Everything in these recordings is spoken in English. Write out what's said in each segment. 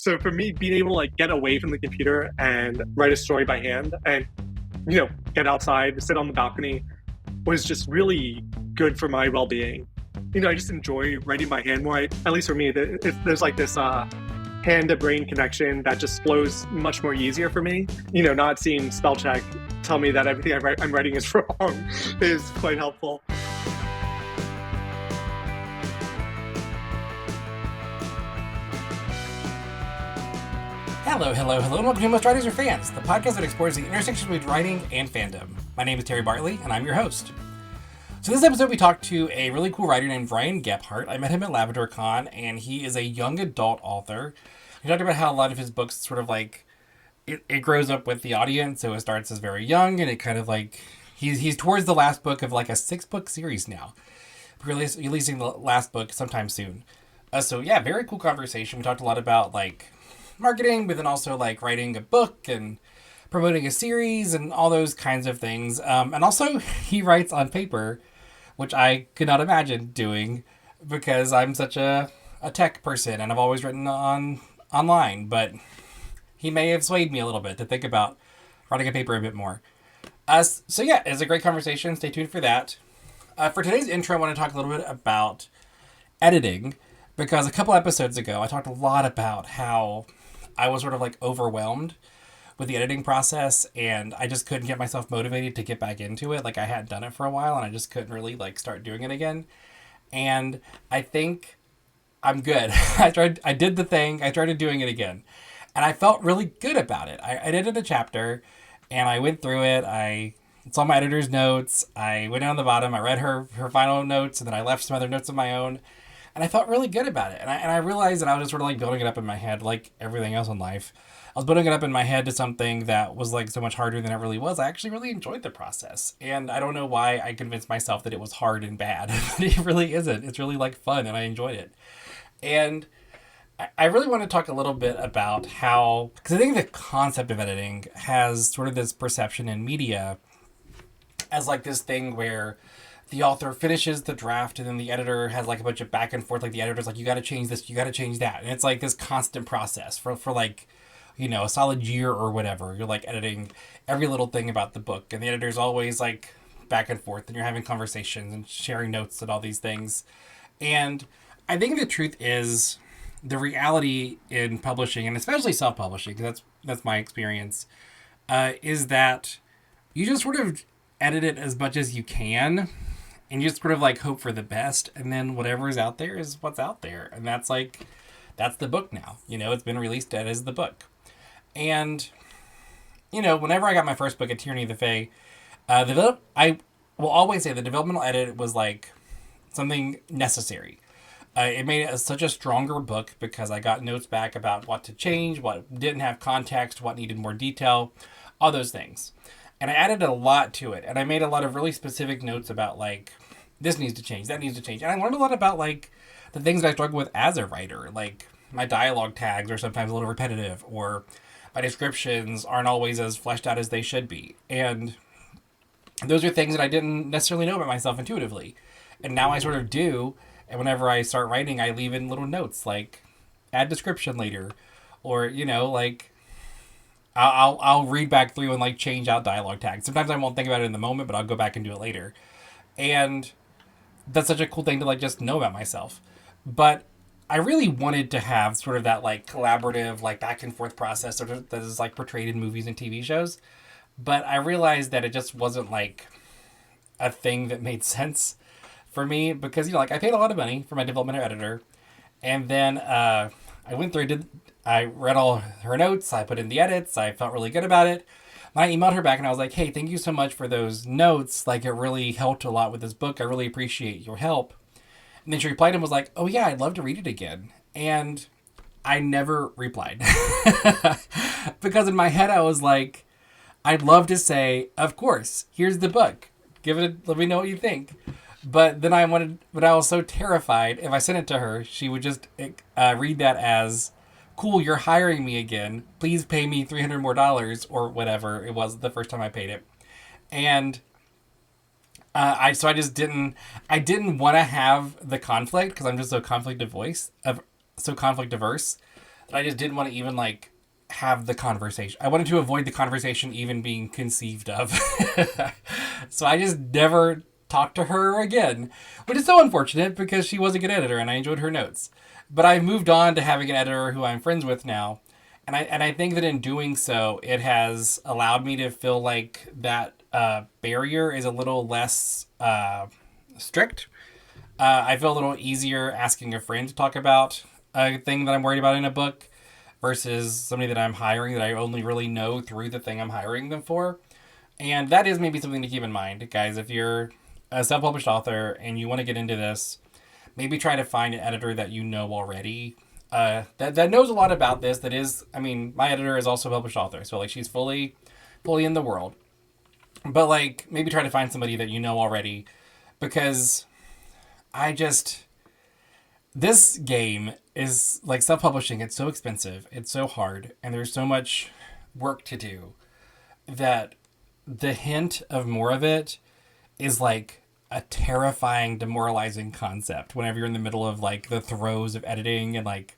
So for me, being able to like get away from the computer and write a story by hand and, get outside, sit on the balcony was just really good for my well-being. I just enjoy writing by hand more. At least for me, there's like this hand to brain connection that just flows much more easier for me. Not seeing spell check tell me that everything I'm writing is wrong is quite helpful. Hello, and welcome to Most Writers Are Fans, the podcast that explores the intersection between writing and fandom. My name is Terry Bartley, and I'm your host. So this episode, we talked to a really cool writer named Gebhart. I met him at LabradorCon, and he is a young adult author. He talked about how a lot of his books sort of like, it grows up with the audience, so it starts as very young, and it kind of like, he's towards the last book of like a 6-book series now. Releasing the last book sometime soon. So yeah, very cool conversation. We talked a lot about like marketing, but then also like writing a book and promoting a series and all those kinds of things. And also he writes on paper, which I could not imagine doing because I'm such a tech person and I've always written online, but he may have swayed me a little bit to think about writing on paper a bit more. So yeah, it's a great conversation. Stay tuned for that. For today's intro, I want to talk a little bit about editing because a couple episodes ago, I talked a lot about how I was sort of like overwhelmed with the editing process and I just couldn't get myself motivated to get back into it. Like I hadn't done it for a while and I just couldn't really like start doing it again. And I think I'm good. I did the thing. I started doing it again and I felt really good about it. I edited a chapter and I went through it. I saw my editor's notes. I went down the bottom. I read her final notes and then I left some other notes of my own. And I felt really good about it. And I realized that I was just sort of like building it up in my head like everything else in life. I was building it up in my head to something that was like so much harder than it really was. I actually really enjoyed the process. And I don't know why I convinced myself that it was hard and bad. But it really isn't. It's really like fun and I enjoyed it. And I really want to talk a little bit about how, because I think the concept of editing has sort of this perception in media as like this thing where the author finishes the draft and then the editor has like a bunch of back and forth. Like the editor's like, you got to change this, you got to change that. And it's like this constant process for like, a solid year or whatever. You're like editing every little thing about the book. And the editor's always like back and forth and you're having conversations and sharing notes and all these things. And I think the truth is the reality in publishing and especially self-publishing, because that's my experience, is that you just sort of edit it as much as you can. And you just sort of like hope for the best. And then whatever is out there is what's out there. And that's the book now. It's been released as the book. And, whenever I got my first book at Tyranny of the Fae, I will always say the developmental edit was like something necessary. It made it such a stronger book because I got notes back about what to change, what didn't have context, what needed more detail, all those things. And I added a lot to it. And I made a lot of really specific notes about, like, this needs to change, that needs to change. And I learned a lot about, like, the things that I struggle with as a writer. Like, my dialogue tags are sometimes a little repetitive. Or my descriptions aren't always as fleshed out as they should be. And those are things that I didn't necessarily know about myself intuitively. And now I sort of do. And whenever I start writing, I leave in little notes, like, add description later. Or, like, I'll read back through and like change out dialogue tags. Sometimes I won't think about it in the moment, but I'll go back and do it later. And that's such a cool thing to like just know about myself. But I really wanted to have sort of that like collaborative, like back and forth process that is like portrayed in movies and TV shows. But I realized that it just wasn't like a thing that made sense for me because, like I paid a lot of money for my developmental editor. And then I went through, I read all her notes, I put in the edits, I felt really good about it. I emailed her back and I was like, hey, thank you so much for those notes. Like, it really helped a lot with this book. I really appreciate your help. And then she replied and was like, oh yeah, I'd love to read it again. And I never replied. Because in my head I was like, I'd love to say, of course, here's the book. Let me know what you think. But then I was so terrified if I sent it to her, she would just read that as, cool, you're hiring me again. Please pay me $300 more or whatever it was the first time I paid it. And I didn't want to have the conflict because I'm just so conflict averse that I just didn't want to even like have the conversation. I wanted to avoid the conversation even being conceived of. So I just never talked to her again, which is so unfortunate because she was a good editor and I enjoyed her notes. But I've moved on to having an editor who I'm friends with now. And I think that in doing so, it has allowed me to feel like that barrier is a little less strict. I feel a little easier asking a friend to talk about a thing that I'm worried about in a book versus somebody that I'm hiring that I only really know through the thing I'm hiring them for. And that is maybe something to keep in mind, guys. If you're a self published author and you want to get into this, maybe try to find an editor that you know already. That knows a lot about this. That is, I mean, my editor is also a published author, so like she's fully in the world. But like maybe try to find somebody that you know already, because I just this game is like self publishing. It's so expensive. It's so hard, and there's so much work to do that the hint of more of it is like a terrifying, demoralizing concept whenever you're in the middle of like the throes of editing and like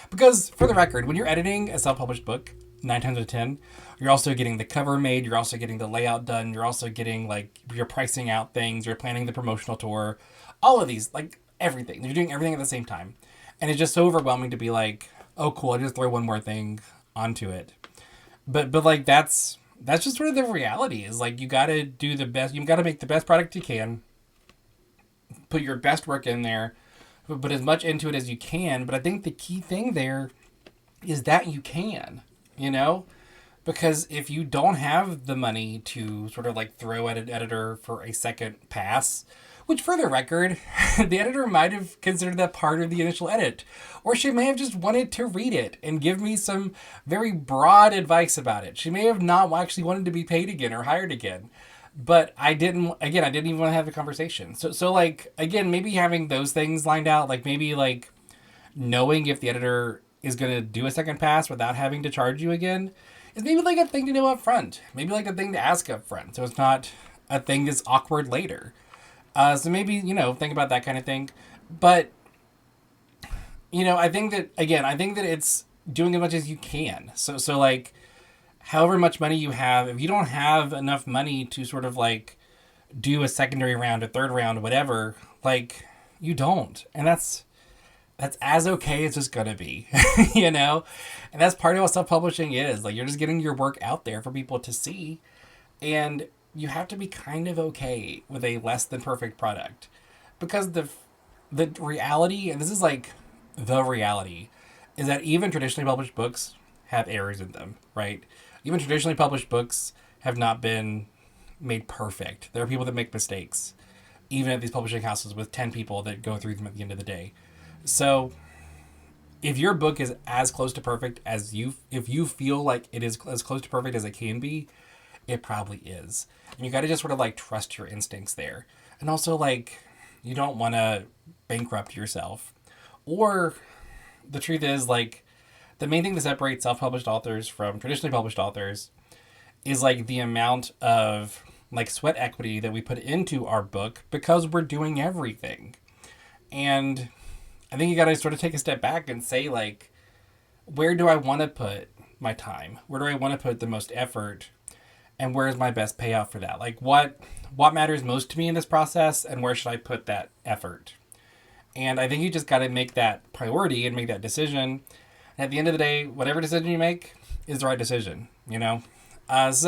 because for the record, when you're editing a self-published book, 9 times out of 10, you're also getting the cover made, you're also getting the layout done, you're also getting like you're pricing out things, you're planning the promotional tour, all of these, like everything. You're doing everything at the same time. And it's just so overwhelming to be like, oh cool, I just throw one more thing onto it. But like that's just sort of the reality is like you gotta do the best you gotta make the best product you can, put your best work in there, but as much into it as you can. But I think the key thing there is that you can, you know? Because if you don't have the money to sort of like throw at an editor for a second pass, which for the record, the editor might have considered that part of the initial edit, or she may have just wanted to read it and give me some very broad advice about it. She may have not actually wanted to be paid again or hired again. But I didn't even want to have the conversation. So like, again, maybe having those things lined out, like maybe like knowing if the editor is going to do a second pass without having to charge you again is maybe like a thing to know up front. Maybe like a thing to ask up front. So it's not a thing that's awkward later. So maybe, think about that kind of thing. But, I think that, again, I think that it's doing as much as you can. So like, however much money you have, if you don't have enough money to sort of like do a secondary round, a third round, whatever, like, you don't. And that's as okay as it's gonna be, And that's part of what self publishing is. Like you're just getting your work out there for people to see, and you have to be kind of okay with a less than perfect product, because the reality, and this is like the reality, is that even traditionally published books have errors in them, right? Even traditionally published books have not been made perfect. There are people that make mistakes, even at these publishing houses with 10 people that go through them at the end of the day. So if your book is as close to perfect as if you feel like it is as close to perfect as it can be, it probably is. And you got to just sort of like trust your instincts there. And also like, you don't want to bankrupt yourself. Or the truth is like, the main thing that separates self-published authors from traditionally published authors is like the amount of like sweat equity that we put into our book because we're doing everything. And I think you got to sort of take a step back and say like, where do I want to put my time? Where do I want to put the most effort? And where is my best payoff for that? Like what matters most to me in this process, and where should I put that effort? And I think you just got to make that priority and make that decision. And at the end of the day, whatever decision you make is the right decision, So I just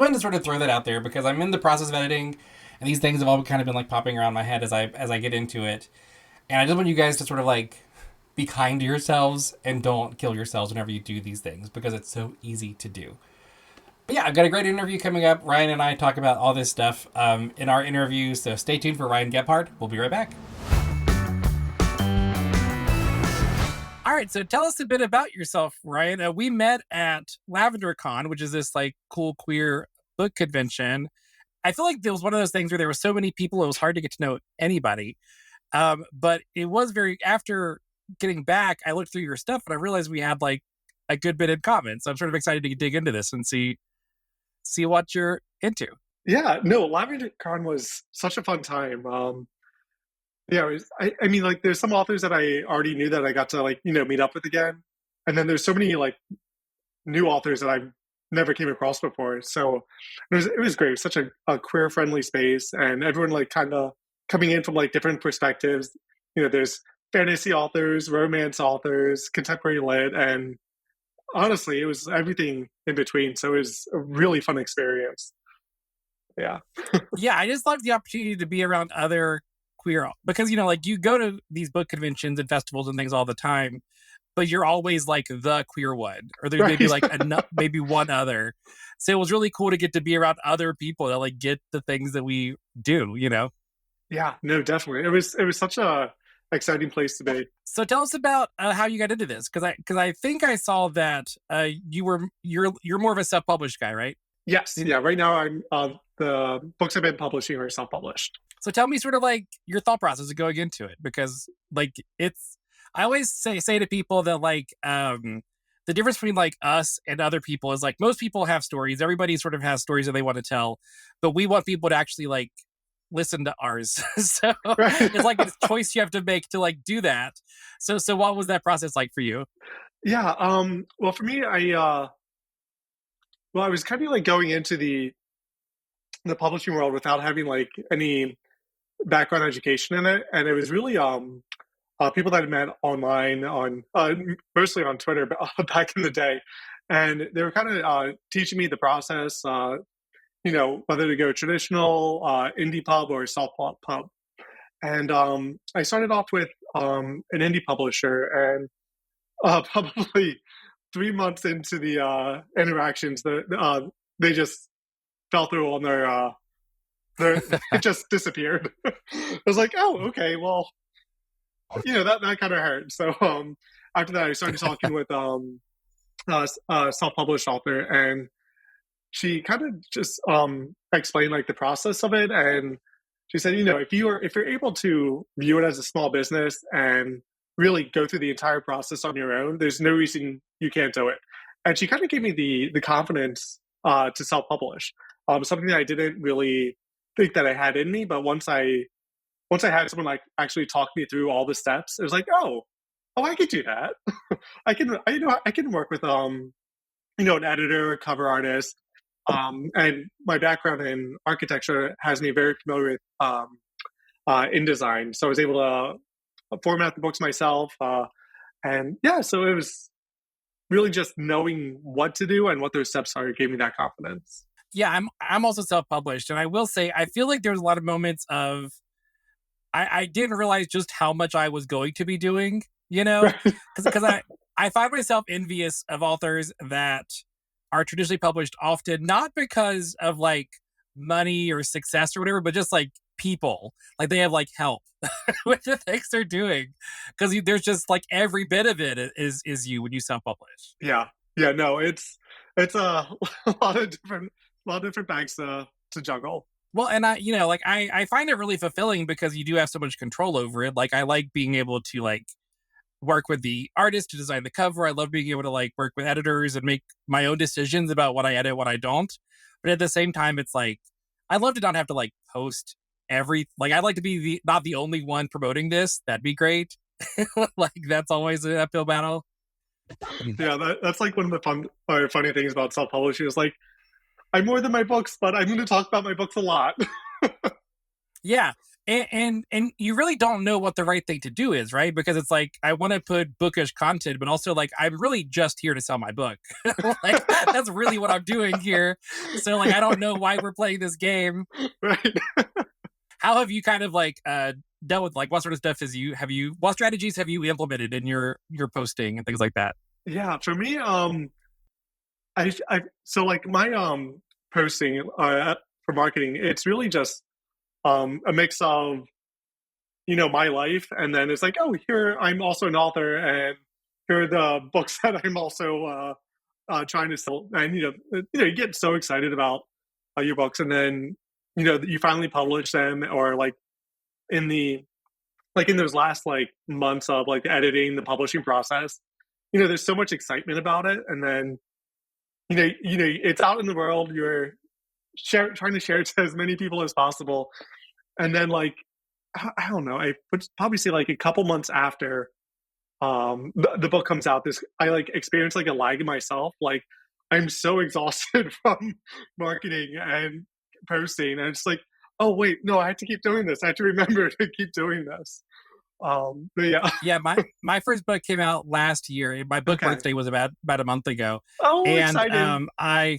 wanted to sort of throw that out there because I'm in the process of editing, and these things have all kind of been like popping around my head as I get into it. And I just want you guys to sort of like be kind to yourselves and don't kill yourselves whenever you do these things, because it's so easy to do. But yeah, I've got a great interview coming up. Ryan and I talk about all this stuff in our interview, so stay tuned for Ryan Gebhart. We'll be right back. All right, so tell us a bit about yourself, Ryan. We met at Lavender Con, which is this like cool queer book convention. I feel like there was one of those things where there were so many people, it was hard to get to know anybody. But it was after getting back, I looked through your stuff and I realized we had like a good bit in common. So I'm sort of excited to dig into this and see what you're into. Yeah, no, Lavender Con was such a fun time. Yeah, I mean, like, there's some authors that I already knew that I got to like, meet up with again. And then there's so many like new authors that I've never came across before. So it was great. It was such a queer friendly space, and everyone like kind of coming in from like different perspectives. There's fantasy authors, romance authors, contemporary lit, and honestly, it was everything in between. So it was a really fun experience. Yeah. Yeah, I just love the opportunity to be around other queer because like you go to these book conventions and festivals and things all the time, but you're always like the queer one, or there's maybe Right. like maybe one other. So it was really cool to get to be around other people that like get the things that we do. Yeah, no, definitely. It was such a exciting place to be. So tell us about how you got into this, because I think I saw that you're more of a self published guy, right? Yes, yeah. Right now, I'm the books I've been publishing are self-published. So tell me sort of like your thought process of going into it, because like I always say to people that like the difference between like us and other people is like most people have stories. Everybody sort of has stories that they want to tell, but we want people to actually like listen to ours. So Right. it's like a choice you have to make to like do that. So what was that process like for you? Yeah. Well, for me, I was kind of like going into the publishing world without having like any background education in it, and it was really people that I met online on mostly on Twitter back in the day, and they were kind of teaching me the process. Whether to go traditional indie pub or self pub. And I started off with an indie publisher, and probably 3 months into the interactions, they just fell through on their it just disappeared. I was like, oh, okay, well, that kind of hurt. So after that, I started talking with a self-published author, and she kind of just explained like the process of it, and she said, if you're able to view it as a small business and really go through the entire process on your own, there's no reason you can't do it. And she kind of gave me the confidence to self-publish, something that I didn't really think that I had in me. But once I had someone like actually talk me through all the steps, it was like, oh, I could do that. I can work with an editor, a cover artist, and my background in architecture has me very familiar with InDesign, so I was able to format the books myself, and yeah, so it was really just knowing what to do and what those steps are gave me that confidence. Yeah, I'm also self-published, and I will say I feel like there's a lot of moments of I didn't realize just how much I was going to be doing, Right. because I find myself envious of authors that are traditionally published often, not because of like money or success or whatever, but just like people, like they have like help with the things they're doing, because there's just like every bit of it is you when you self-publish. Yeah, yeah, no, it's a, a lot of different bags to juggle. Well, and like I find it really fulfilling because you do have so much control over it. Like I like being able to like work with the artist to design the cover. I love being able to like work with editors and make my own decisions about what I edit, what I don't. But at the same time, it's like I love to not have to like post like I'd like to be not the only one promoting this. That'd be great. Like that's always an uphill battle. Yeah, that's like one of the fun or funny things about self-publishing is like I'm more than my books, but I'm going to talk about my books a lot. Yeah. And you really don't know what the right thing to do is, right? Because it's like I want to put bookish content, but also like I'm really just here to sell my book. Like that's really what I'm doing here. So like I don't know why we're playing this game. Right. How have you kind of like dealt with like what sort of stuff what strategies have you implemented in your posting and things like that? Yeah, for me, I so like my posting for marketing, it's really just a mix of my life, and then it's like, oh, here I'm also an author, and here are the books that I'm also trying to sell, and you get so excited about your books, and then you finally publish them, or like in the in those last like months of like the editing, the publishing process, there's so much excitement about it, and then it's out in the world. You're trying to share it to as many people as possible, and then like I don't know, I would probably say like a couple months after, the book comes out, this I like experience like a lag in myself. Like I'm so exhausted from marketing and posting, and it's like, oh wait, no, I have to keep doing this. I have to remember to keep doing this. But yeah, Yeah, my first book came out last year. My book okay. birthday was about a month ago, Oh, and exciting. I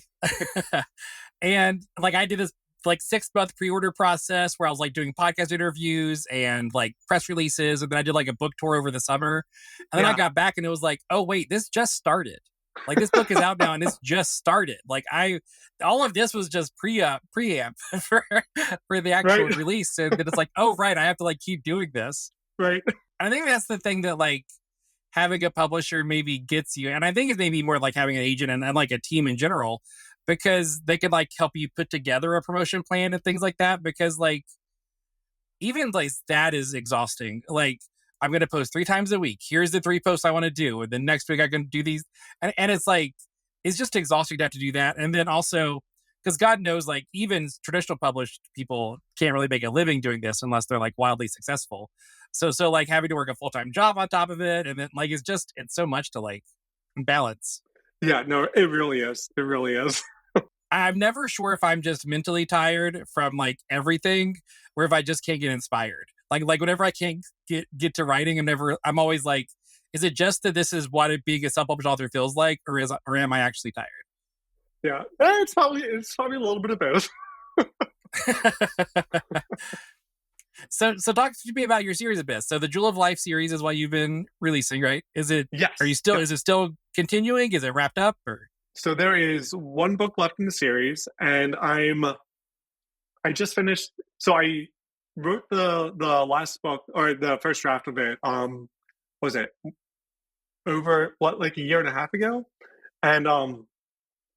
and like I did this like 6 month pre-order process where I was like doing podcast interviews and like press releases, and then I did like a book tour over the summer, and then I Yeah, got back and it was like, oh wait, this just started. Like this book is out now and this just started. Like I, all of this was just preamp for the actual right, release, and then it's like, oh right, I have to like keep doing this. right. I think that's the thing that like having a publisher maybe gets you. And I think it's maybe more like having an agent and like a team in general, because they could like help you put together a promotion plan and things like that. Because like even like that is exhausting. Like I'm going to post 3 times a week. Here's the 3 posts I want to do. And then next week I can do these. And it's like, it's just exhausting to have to do that. And then also, because God knows, like even traditional published people can't really make a living doing this unless they're like wildly successful. So like having to work a full-time job on top of it. And then like, it's so much to like balance. Yeah, no, it really is. It really is. I'm never sure if I'm just mentally tired from like everything, or if I just can't get inspired. Like whenever I can't get to writing, I'm always like, is it just that this is what it being a self-published author feels like, or am I actually tired? Yeah, it's probably a little bit of both. So talk to me about your series a bit. So the Jewel of Life series is what you've been releasing, right? Yes. Is it still continuing? Is it wrapped up or? So there is one book left in the series, and I just finished. So I wrote the last book or the first draft of it. Was it over what like a year and a half ago? And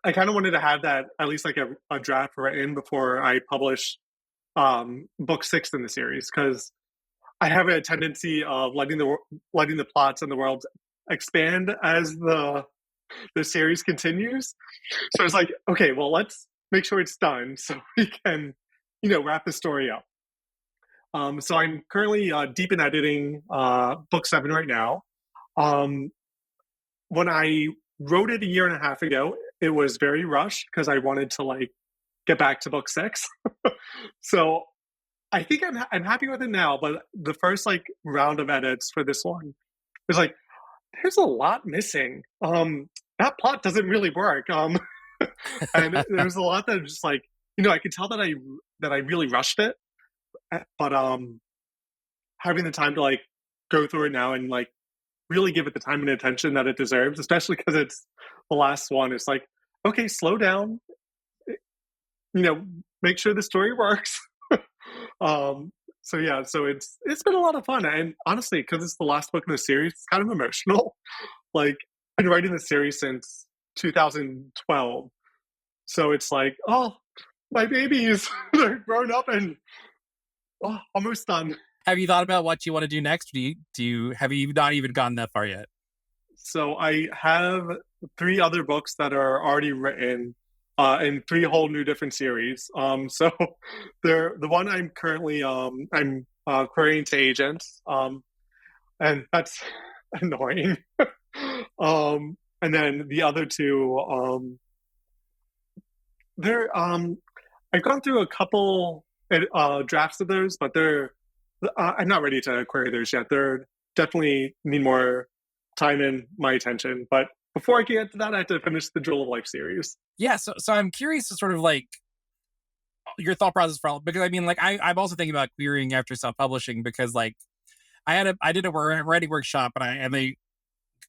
I kind of wanted to have that at least like a draft written before I publish book six in the series, because I have a tendency of letting the plots and the world expand as the series continues. So it's like, okay, well, let's make sure it's done so we can, wrap the story up. So I'm currently deep in editing book seven right now. Um, when I wrote it a year and a half ago, it was very rushed because I wanted to like get back to book six. So I think I'm happy with it now. But the first like round of edits for this one was like, there's a lot missing. That plot doesn't really work. And there's a lot that just like, I could tell that I really rushed it, but having the time to like go through it now and like really give it the time and attention that it deserves, especially because it's the last one. It's like, okay, slow down, make sure the story works. So yeah, so it's been a lot of fun, and honestly, because it's the last book in the series, it's kind of emotional. Like I've been writing the series since 2012, so it's like, oh, my babies, they're grown up and almost done. Have you thought about what you want to do next? Have you not even gone that far yet? So I have 3 other books that are already written in 3 whole new different series. So they're the one I'm currently I'm querying to agents, and that's annoying. And then the other 2, they're I've gone through a couple drafts of those, but I'm not ready to query those yet. They're definitely need more time and my attention. But before I can get to that, I have to finish the Jewel of Life series. Yeah, so I'm curious to sort of like your thought process for all, because I mean, like I'm also thinking about querying after self-publishing, because like I did a writing workshop and they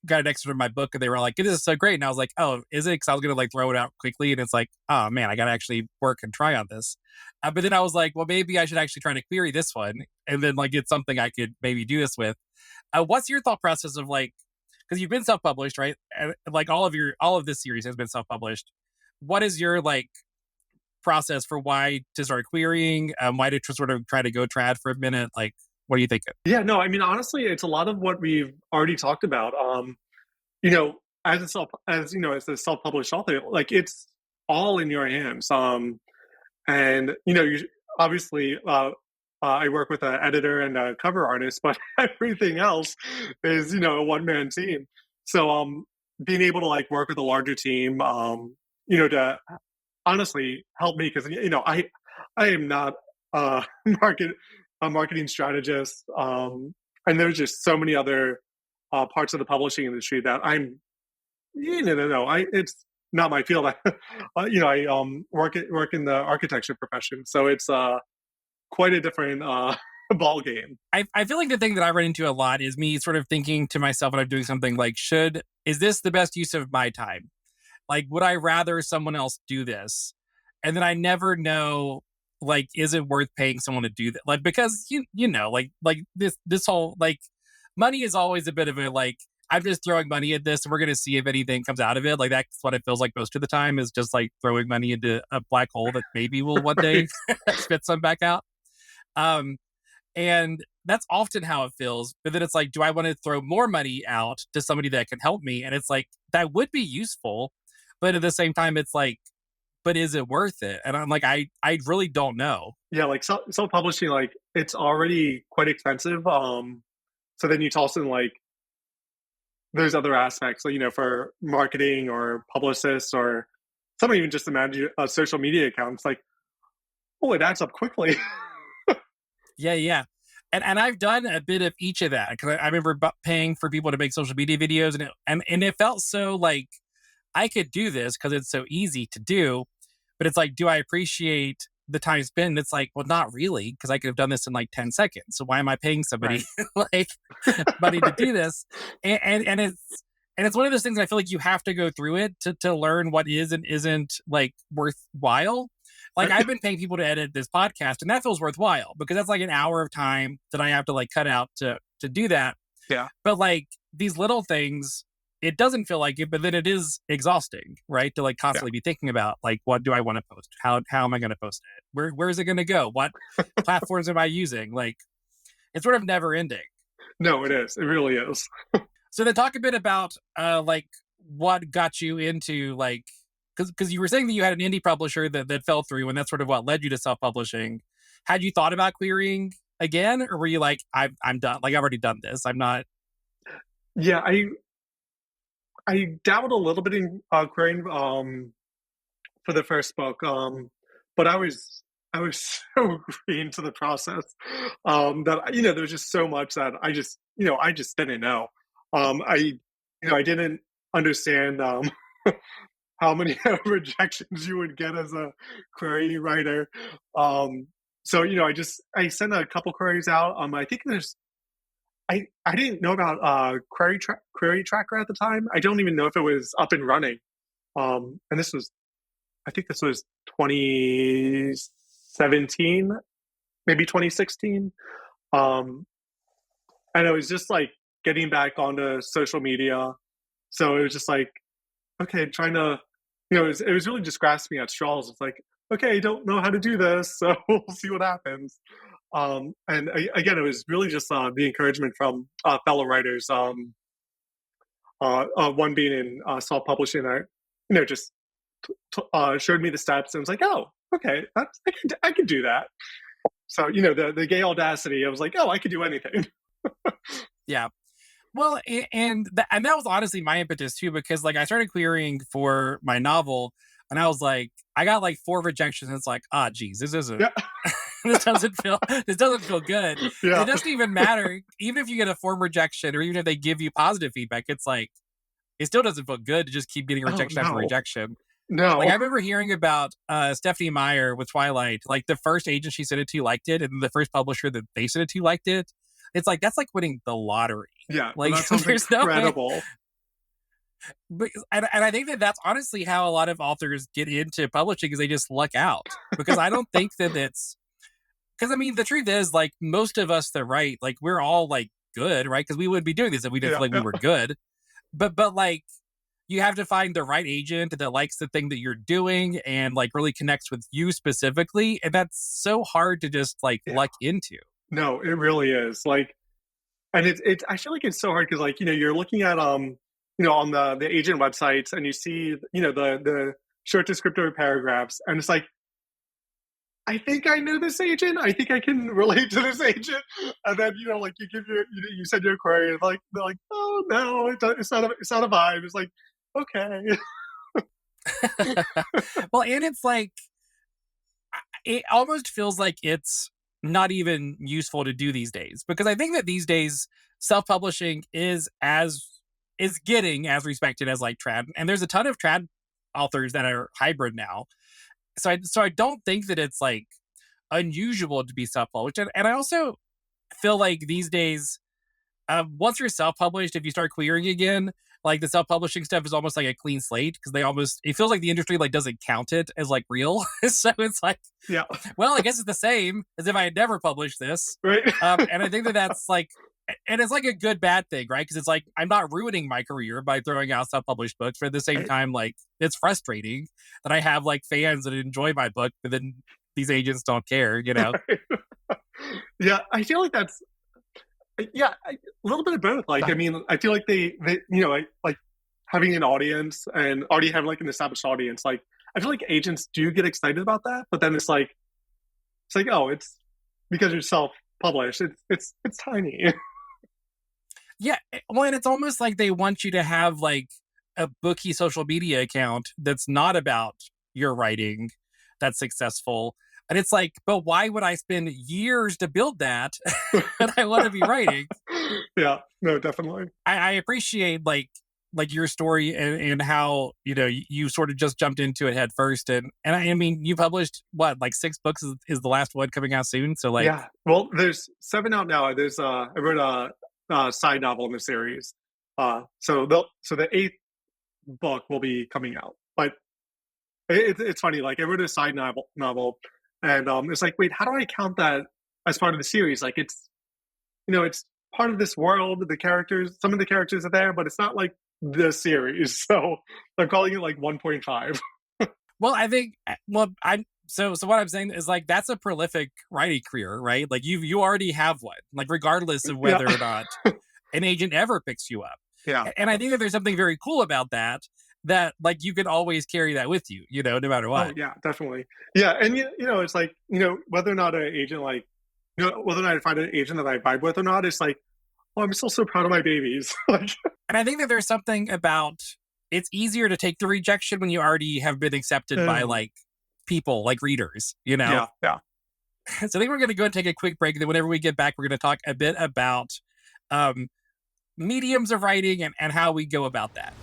got an excerpt of my book and they were like, "This is so great," and I was like, "Oh, is it?" Because I was gonna like throw it out quickly, and it's like, oh man, I gotta actually work and try on this. But then I was like, well, maybe I should actually try to query this one, and then like it's something I could maybe do this with. What's your thought process of like, because you've been self-published, right? And like all of this series has been self-published. What is your like process for why to start querying? Why to sort of try to go trad for a minute? Like, what do you think? Yeah, no, I mean honestly, it's a lot of what we've already talked about. As a self-published author, like it's all in your hands. And you obviously I work with an editor and a cover artist, but everything else is, a one man team. So, being able to like work with a larger team, to honestly help me because I am not a marketing strategist, and there's just so many other parts of the publishing industry that I'm no, it's not my field. I work in the architecture profession, so it's quite a different ball game. I feel like the thing that I run into a lot is me sort of thinking to myself when I'm doing something like, is this the best use of my time? Like, would I rather someone else do this? And then I never know, like, is it worth paying someone to do that? Like, because like this whole like money is always a bit of a like, I'm just throwing money at this and we're gonna see if anything comes out of it. Like that's what it feels like most of the time is just like throwing money into a black hole that maybe will one day spit some back out. Um, and that's often how it feels. But then it's like, do I want to throw more money out to somebody that can help me? And it's like, that would be useful. But at the same time, it's like, but is it worth it? And I'm like, I really don't know. Yeah, like self-publishing, like it's already quite expensive. So then you toss in like there's other aspects, like, for marketing or publicists or some even just to manage social media accounts. Like, oh, it adds up quickly. Yeah, yeah. And I've done a bit of each of that because I remember paying for people to make social media videos, and it felt so like I could do this because it's so easy to do. But it's like, do I appreciate the time spent? And it's like, well, not really, because I could have done this in like 10 seconds. So why am I paying somebody like money to do this? And it's one of those things I feel like you have to go through it to learn what is and isn't like worthwhile. Like I've been paying people to edit this podcast and that feels worthwhile because that's like an hour of time that I have to like cut out to do that. Yeah. But like these little things, it doesn't feel like it, but then it is exhausting, right? To like constantly be thinking about like, what do I want to post? How am I going to post it? Where is it going to go? What platforms am I using? Like it's sort of never ending. No, it is. It really is. So then talk a bit about like what got you into like, because you were saying that you had an indie publisher that fell through and that's sort of what led you to self-publishing. Had you thought about querying again or were you like, I'm done, like I've already done this, I'm not? Yeah, I dabbled a little bit in querying for the first book, but I was so green to the process that there was just so much that I just didn't know. I didn't understand how many rejections you would get as a query writer. So I sent a couple queries out. I think I didn't know about Query Tracker at the time. I don't even know if it was up and running. And I think this was 2017, maybe 2016. And it was just like getting back onto social media. So it was just like, okay, trying to, it was really just grasping at straws. It's like, okay, I don't know how to do this, so we'll see what happens. Again, it was really just the encouragement from fellow writers. One being in self-publishing, that just showed me the steps and was like, oh, okay, I can do that. So the gay audacity, I was like, oh, I could do anything. Yeah. Well, and that was honestly my impetus too, because like I started querying for my novel, and I was like, I got like 4 rejections, and it's like, geez, this isn't. this doesn't feel good. Yeah. It doesn't even matter, even if you get a 4 rejection, or even if they give you positive feedback, it's like it still doesn't feel good to just keep getting rejection after rejection. No. Like I remember hearing about Stephanie Meyer with Twilight. Like the first agent she sent it to liked it, and the first publisher that they sent it to liked it. It's like that's like winning the lottery. Yeah, like that sounds incredible. But and I think that's honestly how a lot of authors get into publishing is they just luck out because I don't think that it's because I mean the truth is like most of us that write like we're all like good, right? Because we wouldn't be doing this if we didn't feel like we were good. But like you have to find the right agent that likes the thing that you're doing and like really connects with you specifically, and that's so hard to just like luck into. No, it really is. Like, and it's I feel like it's so hard because like you're looking at on the agent websites and you see the short descriptive paragraphs and it's like I think I know this agent. I think I can relate to this agent. And then, like you give you send your query, and like they're like, oh no, it's not a vibe. It's like, okay. Well, and it's like it almost feels like it's not even useful to do these days because I think that these days self-publishing is getting as respected as like trad, and there's a ton of trad authors that are hybrid now. So I don't think that it's like unusual to be self-published, and I also feel like these days, once you're self-published, if you start querying again, like the self-publishing stuff is almost like a clean slate because it feels like the industry like doesn't count it as like real. So it's like, Yeah. well, I guess it's the same as if I had never published this. Right. And I think that that's like, and it's like a good bad thing, right? Because it's like I'm not ruining my career by throwing out self-published books, but at the same time, like it's frustrating that I have like fans that enjoy my book, but then these agents don't care. Yeah, I feel like that's a little bit of both. Like, I mean, I feel like they like having an audience and already having like an established audience. Like, I feel like agents do get excited about that, but then it's like, oh, it's because you're self-published. It's tiny. Yeah, well, and it's almost like they want you to have like a bookie social media account that's not about your writing that's successful. And it's like, but why would I spend years to build that when I want to be writing? Yeah, no, definitely. I appreciate like your story and how you sort of just jumped into it head first, and I mean you published what, like 6 books is the last one coming out soon, so like Yeah, well, there's 7 out now. There's I wrote a side novel in the series. So the 8th book will be coming out, but it's funny. Like, I wrote a side novel, and it's like, wait, how do I count that as part of the series? Like, it's part of this world. The characters, some of the characters are there, but it's not like the series. So I'm calling it like 1.5. well I think well I'm so what I'm saying is like that's a prolific writing career, right? Like you already have one, like regardless of whether or not an agent ever picks you up. Yeah. And I think that there's something very cool about that like you can always carry that with you, no matter Oh what. yeah, definitely. Yeah, and it's like, whether or not an agent like, whether or not I find an agent that I vibe with or not, it's like, oh, I'm still so proud of my babies. Like, And I think that there's something about it's easier to take the rejection when you already have been accepted by like people, like readers. yeah. So I think we're going to go and take a quick break. Then whenever we get back, we're going to talk a bit about um, mediums of writing and how we go about that.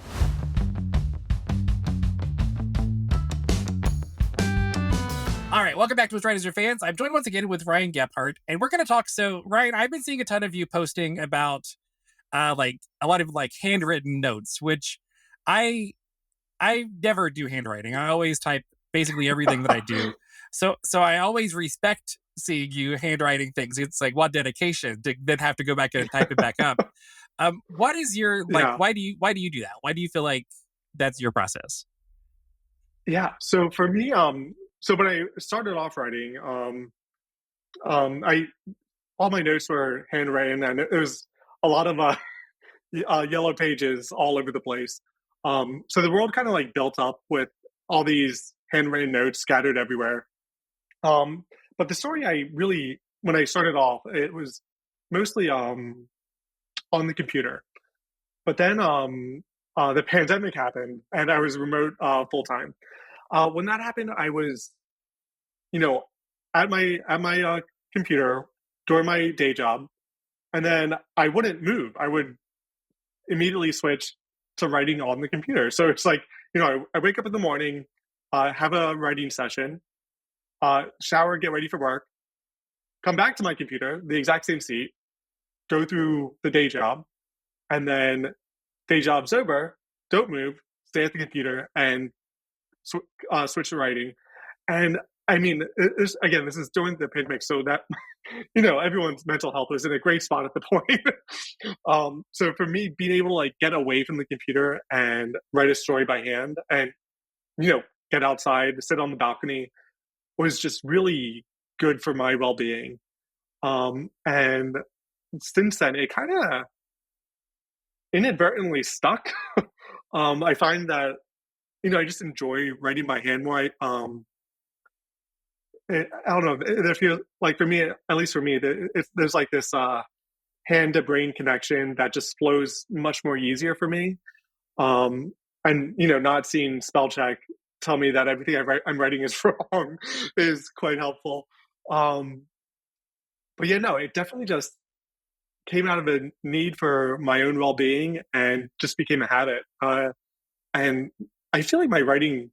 All right, welcome back to With Writers or Fans. I'm joined once again with Ryan Gebhart, and we're going to talk. So, Ryan, I've been seeing a ton of you posting about like a lot of like handwritten notes, which I never do handwriting. I always type basically everything that I do. So I always respect seeing you handwriting things. It's like, what dedication to then have to go back and type it back up. What is your like? Yeah. Why do you do that? Why do you feel like that's your process? Yeah. So for me, so when I started off writing, I all my notes were handwritten, and it was a lot of yellow pages all over the place. So the world kind of like built up with all these handwritten notes scattered everywhere. But the story when I started off, it was mostly on the computer. But then the pandemic happened, and I was remote full time. When that happened, I was, at my computer during my day job, and then I wouldn't move. I would immediately switch to writing on the computer. So it's like, I wake up in the morning, have a writing session, shower, get ready for work, come back to my computer, the exact same seat, go through the day job, and then day job's over, don't move, stay at the computer, and switch to writing. And I mean, this is during the pandemic, so that everyone's mental health was in a great spot at the point. So for me, being able to like get away from the computer and write a story by hand, and get outside, sit on the balcony, was just really good for my well-being. And since then, it kind of inadvertently stuck. I find that I just enjoy writing by hand more. I don't know. There feels like for me, at least for me, there's like this hand to brain connection that just flows much more easier for me. Um, and not seeing spell check tell me that everything I'm writing is wrong is quite helpful. Um, but yeah, no, it definitely just came out of a need for my own well being and just became a habit. And I feel like my writing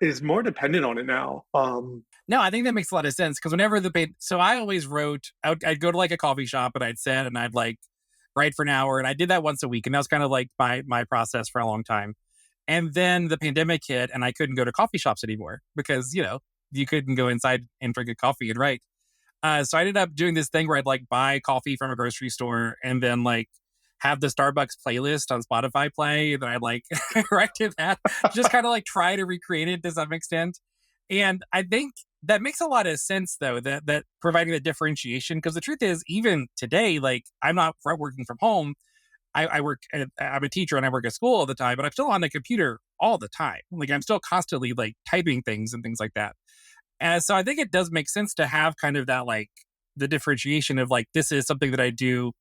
is more dependent on it now. No, I think that makes a lot of sense because whenever so I always wrote, I'd go to like a coffee shop and I'd sit and I'd like write for an hour. And I did that once a week. And that was kind of like my process for a long time. And then the pandemic hit and I couldn't go to coffee shops anymore because, you couldn't go inside and drink a coffee and write. So I ended up doing this thing where I'd like buy coffee from a grocery store and then like have the Starbucks playlist on Spotify play. And then I'd like write to that, just kind of like try to recreate it to some extent. And I think that makes a lot of sense though, that providing the differentiation. Because the truth is, even today, like I'm not working from home. I work, I'm a teacher and I work at school all the time, but I'm still on the computer all the time. Like I'm still constantly like typing things and things like that. And so I think it does make sense to have kind of that like the differentiation of like, this is something that I do.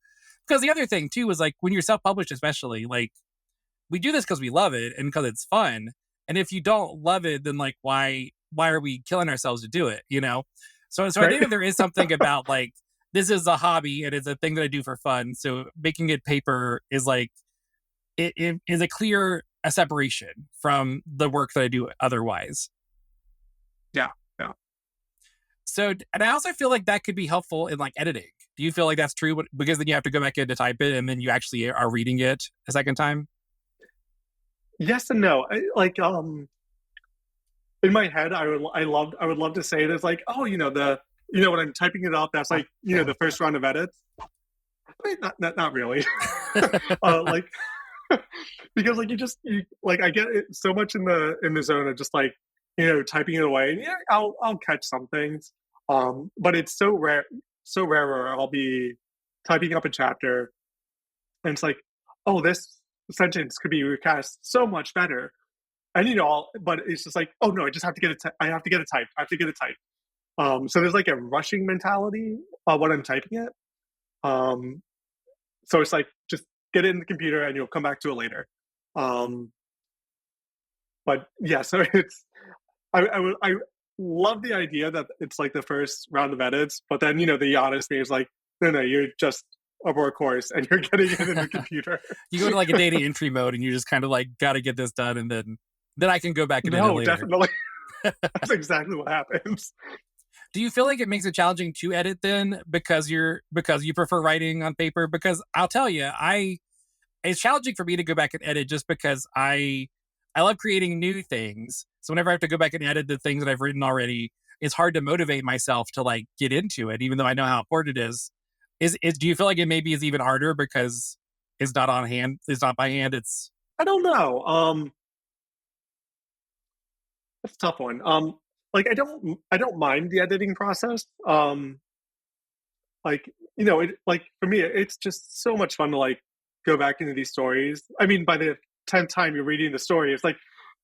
Because the other thing too is like when you're self-published, especially, like we do this because we love it and because it's fun. And if you don't love it, then like why are we killing ourselves to do it? So I right? think that there is something about like this is a hobby and it's a thing that I do for fun. So making it paper is like it is a clear a separation from the work that I do otherwise. Yeah, yeah. So, and I also feel like that could be helpful in like editing. Do you feel like that's true? Because then you have to go back in to type it and then you actually are reading it a second time? Yes and no. In my head, I would love to say it as like, oh, when I'm typing it up, that's like, the first round of edits. But not really. Like, because like like I get it so much in the zone of just like, typing it away. And yeah, I'll catch some things. But it's so rare where I'll be typing up a chapter and it's like, oh, this sentence could be recast so much better. And but it's just like, oh no, I just have to get it. I have to get it typed. I have to get it typed. So there's like a rushing mentality when I'm typing it. Um, so it's like just get it in the computer and you'll come back to it later. Um, but yeah, so I love the idea that it's like the first round of edits, but then the honest me is like, no, you're just a workhorse and you're getting it in the computer. You go to like a data entry mode and you just kind of like got to get this done and then I can go back and edit later. Definitely. That's exactly what happens. Do you feel like it makes it challenging to edit then because you prefer writing on paper? Because I'll tell you, it's challenging for me to go back and edit just because I love creating new things. So whenever I have to go back and edit the things that I've written already, it's hard to motivate myself to like get into it, even though I know how important it is. Do you feel like it maybe is even harder because it's not on hand? It's not by hand. I don't know. That's a tough one. Like I don't mind the editing process. Like like for me, it's just so much fun to like go back into these stories. I mean, by the 10th time you're reading the story, it's like,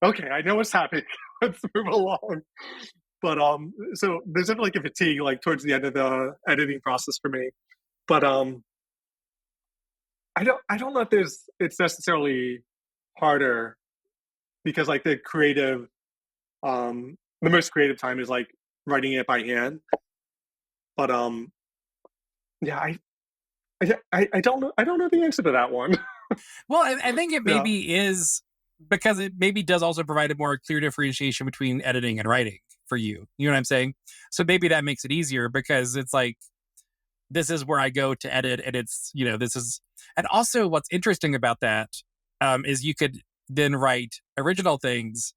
okay, I know what's happening. Let's move along. But so there's definitely like a fatigue like towards the end of the editing process for me. But I don't know if it's necessarily harder because like the most creative time is like writing it by hand. But yeah, I don't know. I don't know the answer to that one. Well, I think it Yeah. maybe is because it maybe does also provide a more clear differentiation between editing and writing for you. You know what I'm saying? So maybe that makes it easier because it's like, this is where I go to edit. And it's, this is, and also what's interesting about that is you could then write original things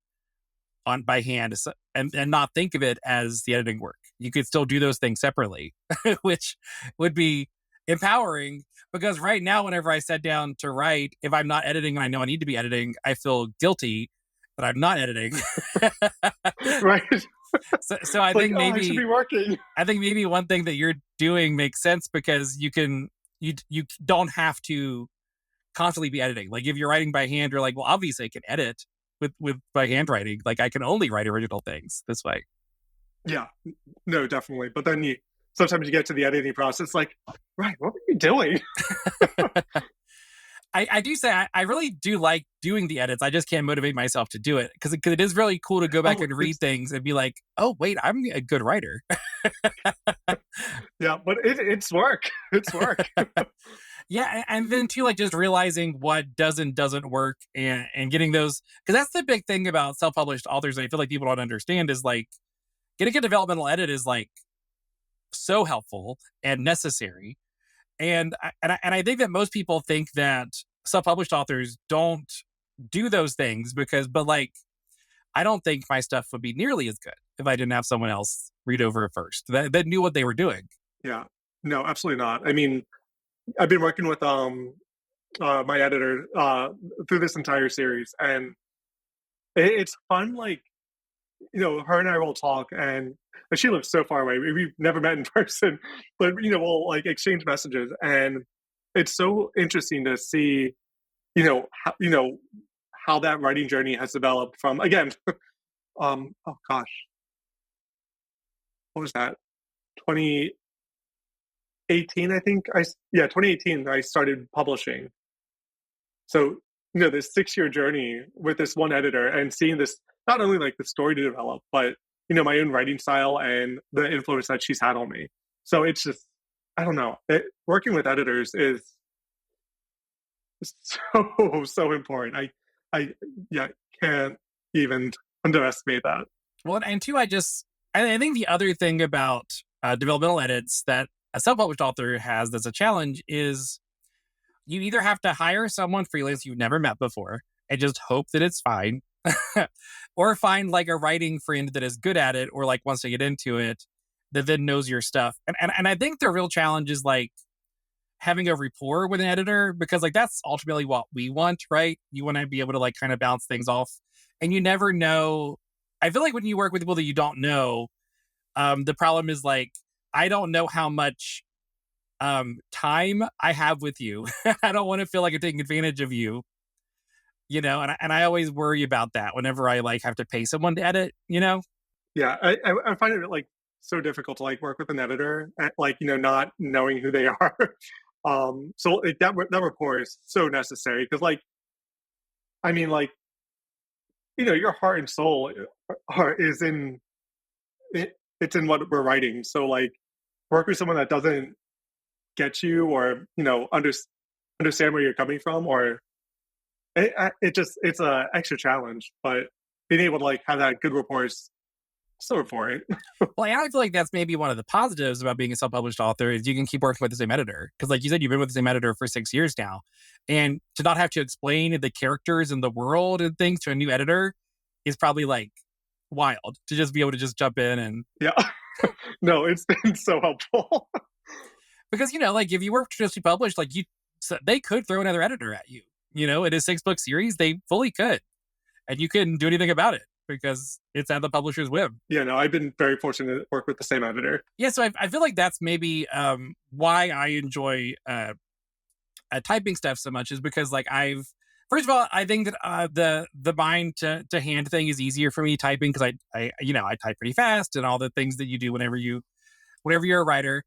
on by hand and not think of it as the editing work. You could still do those things separately, which would be empowering because right now, whenever I sit down to write, if I'm not editing and I know I need to be editing, I feel guilty that I'm not editing. Right. So I think maybe I should be working. I think maybe one thing that you're doing makes sense because you don't have to constantly be editing. Like if you're writing by hand, you're like, well, obviously I can edit with by handwriting. Like I can only write original things this way. Yeah, no, definitely. But then you sometimes you get to the editing process, like, right, what were you doing? I do say I really do like doing the edits. I just can't motivate myself to do it because it is really cool to go back Oh, and read it's things and be like, oh, wait, I'm a good writer. yeah, but it's work. It's work. Yeah, and then too, like just realizing what doesn't work and getting those because that's the big thing about self published authors. I feel like people don't understand is like getting a developmental edit is like so helpful and necessary. And I think that most people think that self published authors don't do those things but like I don't think my stuff would be nearly as good if I didn't have someone else read over it first that knew what they were doing. Yeah, no, absolutely not. I mean, I've been working with my editor through this entire series, and it's fun. Like, her and I will talk, and she lives so far away. We've never met in person, but we'll like exchange messages, and it's so interesting to see, how that writing journey has developed from again, oh gosh, what was that? 2018, I think. 2018. I started publishing. So this 6 year journey with this one editor and seeing this not only like the story to develop, but my own writing style and the influence that she's had on me. So it's just I don't know. Working with editors is so important. I yeah can't even underestimate that. Well, and two, I think the other thing about developmental edits that a self published author has that's a challenge is you either have to hire someone freelance you've never met before and just hope that it's fine, or find like a writing friend that is good at it or like wants to get into it that then knows your stuff. And I think the real challenge is like having a rapport with an editor because like that's ultimately what we want, right? You want to be able to like kind of bounce things off, and you never know. I feel like when you work with people that you don't know, the problem is like I don't know how much time I have with you. I don't want to feel like I'm taking advantage of you, and I always worry about that whenever I like have to pay someone to edit. Yeah, I find it like so difficult to like work with an editor, like not knowing who they are. So like, that rapport is so necessary because like I mean like your heart and soul is in it, it's in what we're writing. So like work with someone that doesn't get you or understand where you're coming from or it's a extra challenge. But being able to like have that good rapport is so important. Well, I feel like that's maybe one of the positives about being a self-published author is you can keep working with the same editor because, like you said, you've been with the same editor for 6 years now, and to not have to explain the characters and the world and things to a new editor is probably like wild to just be able to just jump in and Yeah. No, it's been so helpful. because like if you were traditionally published, like they could throw another editor at you. In a 6-book series, they fully could, and you couldn't do anything about it because it's at the publisher's whim. Yeah, no, I've been very fortunate to work with the same editor. Yeah, so I feel like that's maybe why I enjoy typing stuff so much is because like first of all I think that the mind to hand thing is easier for me typing because I type pretty fast and all the things that you do whenever you're a writer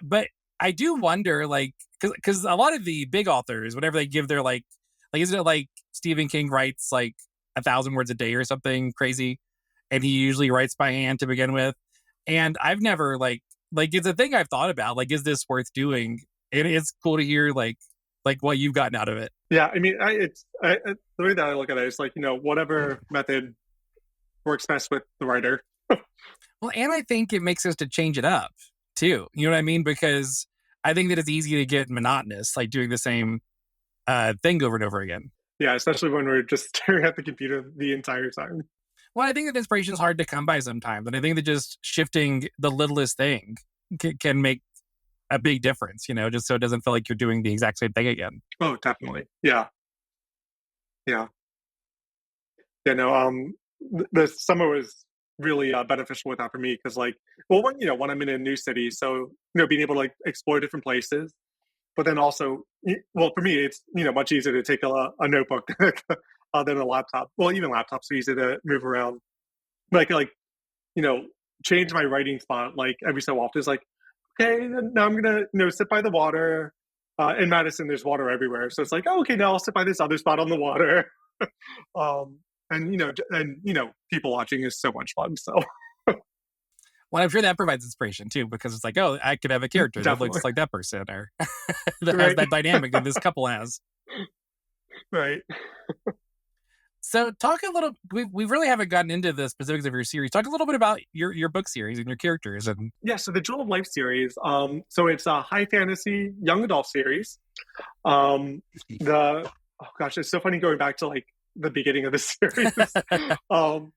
but I do wonder like because a lot of the big authors whenever they give their like isn't it like Stephen King writes like 1,000 words a day or something crazy and he usually writes by hand to begin with and I've never like it's a thing I've thought about like is this worth doing and it's cool to hear like what you've gotten out of it. Yeah, I mean, the way that I look at it is like whatever method works best with the writer. Well, and I think it makes us to change it up too. You know what I mean? Because I think that it's easy to get monotonous, like doing the same thing over and over again. Yeah, especially when we're just staring at the computer the entire time. Well, I think that inspiration is hard to come by sometimes, and I think that just shifting the littlest thing can make a big difference. Just so it doesn't feel like you're doing the exact same thing again. Oh, definitely. Yeah, yeah, yeah. No, the summer was really beneficial with that for me because, like, well, when I'm in a new city, so being able to like explore different places, but then also, well, for me, it's much easier to take a notebook than a laptop. Well, even laptops are easy to move around. Like you know, change my writing spot like every so often. It's like, okay, now I'm gonna sit by the water. In Madison, there's water everywhere, so it's like, oh, okay, now I'll sit by this other spot on the water. um, and people watching is so much fun. So Well, I'm sure that provides inspiration too, because it's like, oh, I could have a character that definitely looks like that person, or that has right, that dynamic that this couple has. right. So, talk a little. We really haven't gotten into the specifics of your series. Talk a little bit about your book series and your characters. And Yeah, so the Jewel of Life series. So it's a high fantasy young adult series. The Oh gosh, it's so funny going back to like the beginning of the series. um,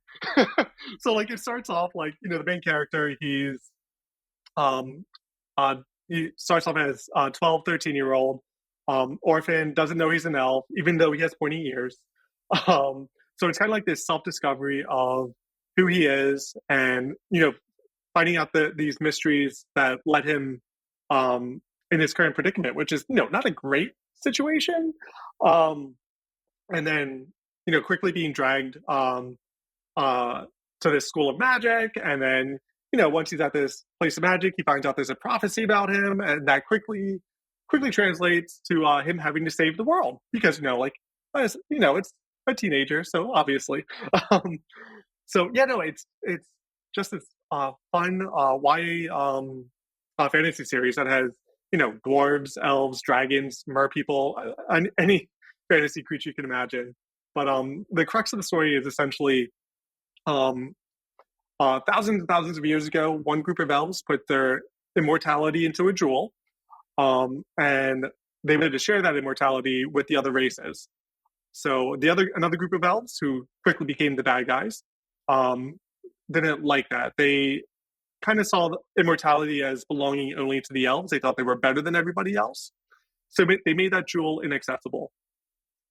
so like it starts off like the main character. Um, he starts off as a 12, 13-year-old orphan, doesn't know he's an elf, even though he has pointy ears. So it's kind of like this self-discovery of who he is, and finding out these mysteries that led him in his current predicament, which is not a great situation. Um, and then quickly being dragged to this school of magic, and then once he's at this place of magic, he finds out there's a prophecy about him, and that quickly translates to him having to save the world because it's a teenager, so obviously. um, so yeah, no, it's just this fun YA fantasy series that has dwarves, elves, dragons, mer people, any fantasy creature you can imagine. But the crux of the story is essentially um, thousands and thousands of years ago, one group of elves put their immortality into a jewel, and they wanted to share that immortality with the other races. So another group of elves who quickly became the bad guys um, didn't like that. They kind of saw immortality as belonging only to the elves. They thought they were better than everybody else. So they made that jewel inaccessible.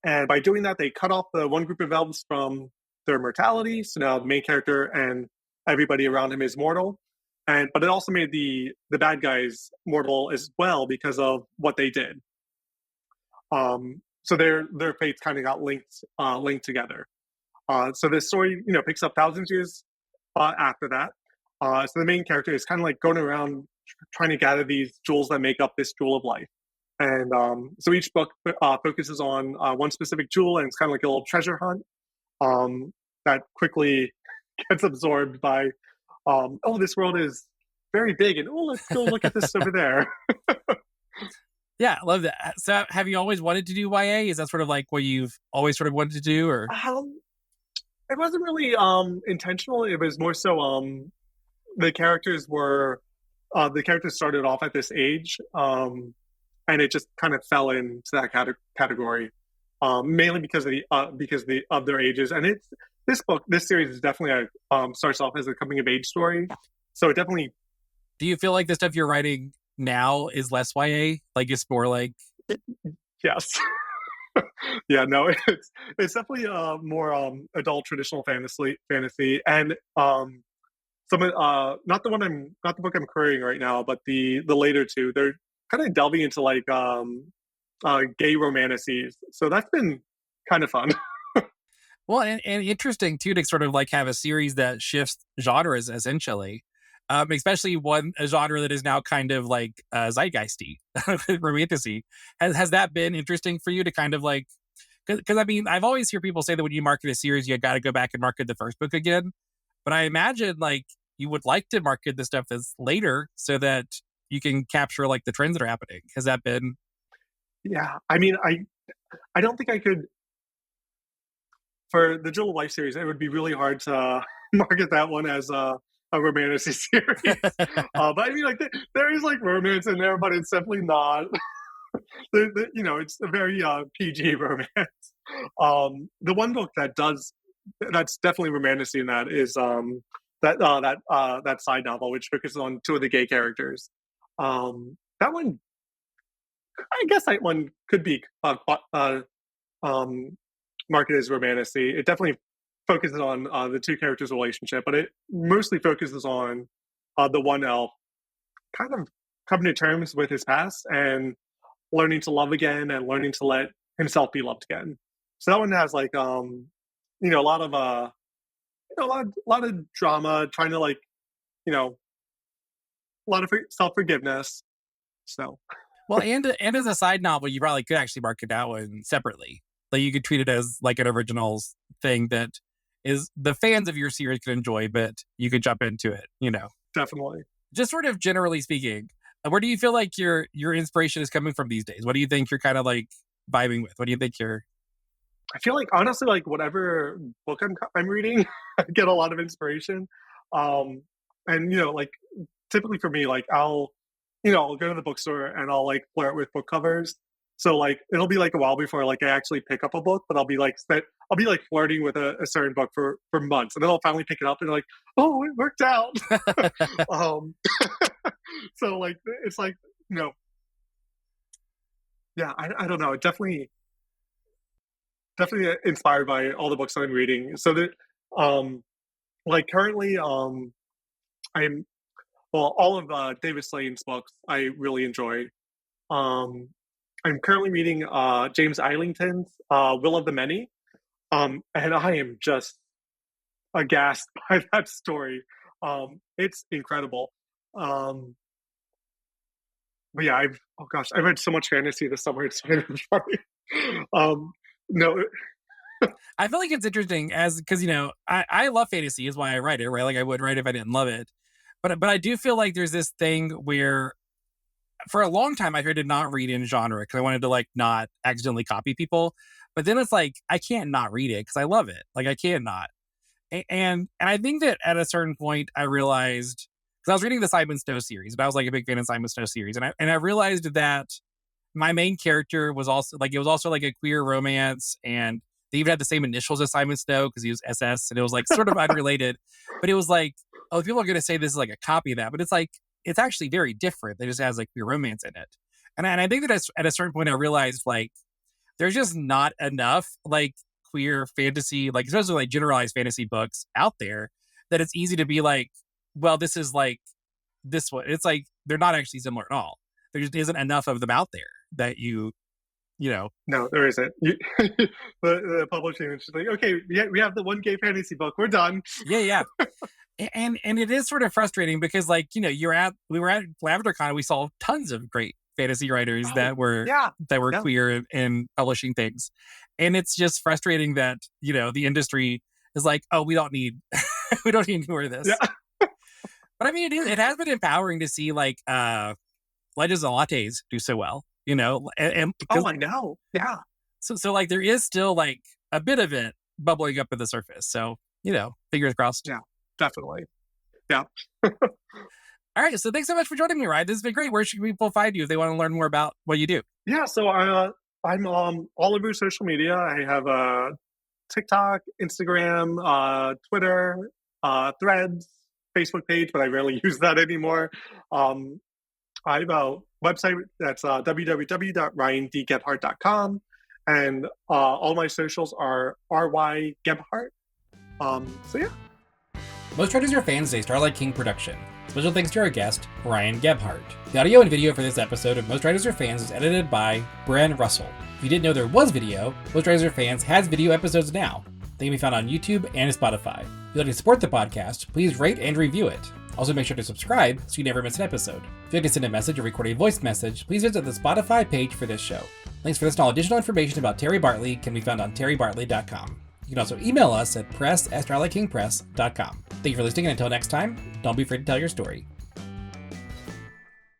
And by doing that, they cut off the one group of elves from their immortality. So now the main character and everybody around him is mortal. But it also made the bad guys mortal as well because of what they did. So their fates kind of got linked together. So this story, picks up thousands of years after that. So the main character is kind of like going around trying to gather these jewels that make up this jewel of life. And so each book focuses on one specific jewel, and it's kind of like a little treasure hunt that quickly gets absorbed by, this world is very big, and let's go look at this over there. yeah, I love that. So, have you always wanted to do YA? Is that sort of like what you've always sort of wanted to do, or? It wasn't really intentional. It was more so the characters started off at this age, and it just kind of fell into that category, mainly because of their ages. And this series is definitely starts off as a coming of age story, so it definitely. Do you feel like the stuff you're writing now is less YA? Like it's more like. Yes. Yeah, no, it's definitely more adult traditional fantasy, and some not the book I'm querying right now, but the later two, they're kind of delving into like gay romances, so that's been kind of fun. Well, and interesting too to sort of like have a series that shifts genres essentially, especially a genre that is now kind of like zeitgeisty, romanticy. Has that been interesting for you to kind of like? Because I mean, I've always heard people say that when you market a series, you got to go back and market the first book again. But I imagine like you would like to market the stuff that's later so that you can capture like the trends that are happening. Has that been? Yeah, I mean, I don't think I could. For the Jewel of Life series, it would be really hard to market that one as a romantic series. But I mean, like there is like romance in there, but it's definitely not. It's a very PG romance. The one book that's definitely romantic in that is that side novel, which focuses on two of the gay characters. That one, I guess that one could be marketed as romantic. It definitely focuses on the two characters' relationship, but it mostly focuses on the one elf kind of coming to terms with his past and learning to love again and learning to let himself be loved again. So that one has like a lot of drama, trying to like a lot of self-forgiveness. So Well, and as a side novel, you probably could actually market that one separately. Like you could treat it as like an originals thing that is the fans of your series could enjoy, but you could jump into it, definitely. Just sort of generally speaking, where do you feel like your inspiration is coming from these days? What do you think you're kind of like vibing with? What do you think you're... I feel like honestly, like whatever book I'm reading, I get a lot of inspiration. And like typically for me, like I'll go to the bookstore and I'll like flirt with book covers. So like it'll be like a while before like I actually pick up a book, but I'll be like flirting with a certain book for months, and then I'll finally pick it up and like, oh, it worked out. um, so like it's like yeah, I don't know, definitely inspired by all the books that I'm reading. So that like currently I'm well, all of David Slane's books I really enjoy. Um, I'm currently reading James Islington's Will of the Many, and I am just aghast by that story. It's incredible. But yeah, I read so much fantasy this summer. It's really funny. No, I feel like it's interesting because I love fantasy is why I write it, right? Like I would write if I didn't love it. But I do feel like there's this thing where for a long time I tried to not read in genre because I wanted to like not accidentally copy people. But then it's like I can't not read it because I love it. Like I can't not. And I think that at a certain point I realized, because I was reading the Simon Snow series, but I was like a big fan of Simon Snow series, and I realized that my main character was also like a queer romance, and they even had the same initials as Simon Snow because he was SS, and it was like sort of unrelated. But it was like, oh, people are going to say this is like a copy of that, but it's like it's actually very different. It just has like queer romance in it, and I think that at a certain point I realized like there's just not enough like queer fantasy, like especially like generalized fantasy books out there, that it's easy to be like, well, this is like this one. It's like they're not actually similar at all. There just isn't enough of them out there that you know. No, there isn't. The publishing is just like, okay, we have the one gay fantasy book. We're done. Yeah. And it is sort of frustrating because like, we were at LavenderCon, we saw tons of great fantasy writers that were queer and publishing things. And it's just frustrating that, the industry is like, oh, we don't need more of this. Yeah. But I mean, it has been empowering to see like Legends and Lattes do so well, and I know. Yeah. So like there is still like a bit of it bubbling up at the surface. So, fingers crossed. Yeah, definitely. Yeah. All right. So thanks so much for joining me, Ryan. This has been great. Where should people find you if they want to learn more about what you do? Yeah. So I'm all over social media. I have TikTok, Instagram, Twitter, Threads, Facebook page, but I rarely use that anymore. I have a website that's www.ryandgebhart.com, and all my socials are rygebhart. So yeah. Most Writers Are Fans is a Starlight King production. Special thanks to our guest, Ryan Gebhart. The audio and video for this episode of Most Writers Are Fans is edited by Bran Russell. If you didn't know there was video, Most Writers Are Fans has video episodes now. They can be found on YouTube and Spotify. If you'd like to support the podcast, please rate and review it. Also make sure to subscribe so you never miss an episode. If you'd like to send a message or record a voice message, please visit the Spotify page for this show. Links for this and all additional information about Terry Bartley can be found on terrybartley.com. You can also email us at press@starlightkingpress.com. Thank you for listening, and until next time, don't be afraid to tell your story.